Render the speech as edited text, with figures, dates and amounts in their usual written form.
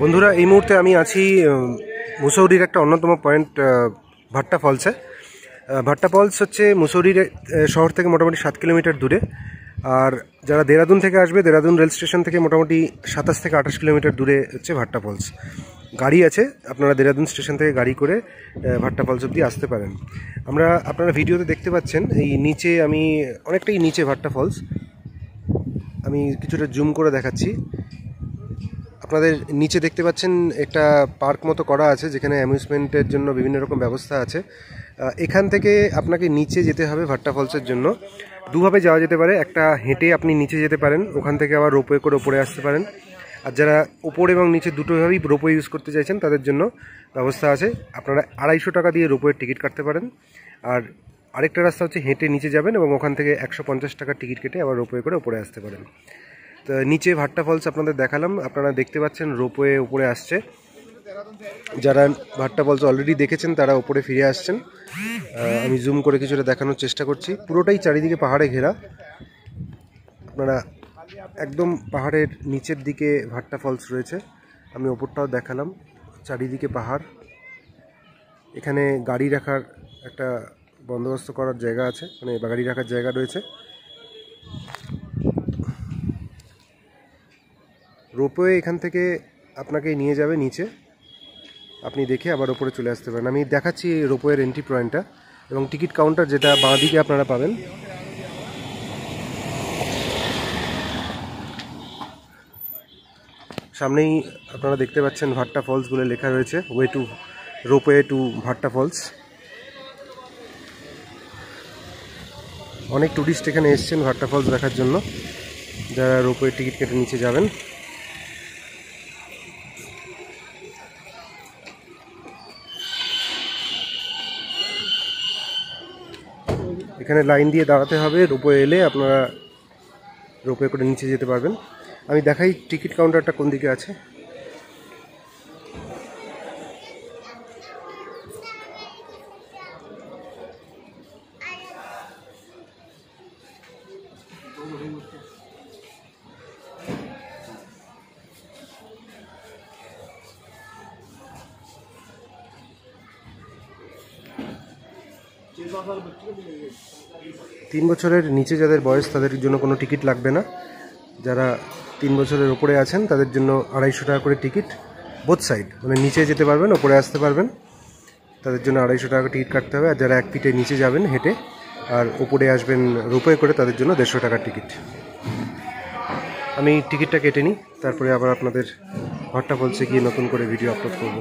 বন্ধুরা এই মুহূর্তে আমি আছি মুসৌরির একটা অন্যতম পয়েন্ট ভাট্টা ফলসে। ভাট্টা ফলস হচ্ছে মুসৌরির শহর থেকে মোটামুটি 7 কিলোমিটার দূরে। আর যারা দেরাদুন থেকে আসবে, দেরাদুন রেল স্টেশন থেকে মোটামুটি 27 থেকে 28 কিলোমিটার দূরে হচ্ছে ভাট্টা ফলস। গাড়ি আছে, আপনারা দেরাদুন স্টেশন থেকে গাড়ি করে ভাট্টা ফলস অবধি আসতে পারেন। আপনারা ভিডিওতে দেখতে পাচ্ছেন এই নিচে, আমি অনেকটাই নিচে ভাট্টা ফলস। আমি কিছুটা জুম করে দেখাচ্ছি। আপনাদের নিচে দেখতে পাচ্ছেন একটা পার্ক মতো করা আছে, যেখানে অ্যামিউজমেন্টের জন্য বিভিন্ন রকম ব্যবস্থা আছে। এখান থেকে আপনাকে নিচে যেতে হবে ভাট্টা ফলসের জন্য। দুভাবে যাওয়া যেতে পারে, একটা হেঁটে আপনি নিচে যেতে পারেন, ওখান থেকে আবার রোপওয়ে করে ওপরে আসতে পারেন। আর যারা ওপর এবং নিচে দুটোভাবেই রোপওয়ে ইউজ করতে চাইছেন তাদের জন্য ব্যবস্থা আছে। আপনারা 250 টাকা দিয়ে রোপওয়ের টিকিট কাটতে পারেন। আর আরেকটা রাস্তা হচ্ছে হেঁটে নিচে যাবেন এবং ওখান থেকে 150 টাকার টিকিট কেটে আবার রোপওয়ে করে ওপরে আসতে পারেন। তো নিচে ভাট্টা ফলস আপনাদের দেখালাম, আপনারা দেখতে পাচ্ছেন রোপওয়ে উপরে আসছে। যারা ভাট্টা ফলস অলরেডি দেখেছেন তারা উপরে ফিরে আসছেন। আমি জুম করে কিছুটা দেখানোর চেষ্টা করছি। পুরোটাই চারিদিকে পাহাড়ে ঘেরা। আপনারা একদম পাহাড়ের নিচের দিকে ভাট্টা ফলস রয়েছে। আমি ওপরটাও দেখালাম, চারিদিকে পাহাড়। এখানে গাড়ি রাখার একটা বন্দোবস্ত করার জায়গা আছে, মানে গাড়ি রাখার জায়গা রয়েছে। রোপওয়ে এখান থেকে আপনাকে নিয়ে যাবে নিচে, আপনি দেখে আবার ওপরে চলে আসতে পারেন। আমি দেখাচ্ছি রোপওয়ের এন্ট্রি পয়েন্টটা এবং টিকিট কাউন্টার, যেটা বাঁ দিকে আপনারা পাবেন। সামনেই আপনারা দেখতে পাচ্ছেন ভাট্টা ফলস বলে লেখা রয়েছে, রোপওয়ে টু ভাট্টা ফলস। অনেক টুরিস্ট এখানে এসছেন ভাট্টা ফলস দেখার জন্য, যারা রোপওয়ে টিকিট কেটে নিচে যাবেন। এখানে লাইন দিয়ে দাঁড়াতে হবে, রোপওয়ে এলে আপনারা রোপওয়ে করে নিচে যেতে পারবেন। আমি দেখাই টিকিট কাউন্টারটা কোন দিকে আছে। তিন বছরের নিচে যাদের বয়স তাদের জন্য কোনো টিকিট লাগবে না। যারা 3 বছরের ওপরে আছেন তাদের জন্য 250 টাকা করে টিকিট, বোথ সাইড, মানে নিচে যেতে পারবেন ওপরে আসতে পারবেন, তাদের জন্য 250 টাকা টিকিট কাটতে হবে। আর যারা 1 ফিটে নিচে যাবেন হেঁটে আর ওপরে আসবেন রোপওয়ে করে, তাদের জন্য 150 টাকার টিকিট। আমি টিকিটটা কেটে নিই, তারপরে আবার আপনাদের ভাট্টা ফলসে গিয়ে নতুন করে ভিডিও আপলোড করব।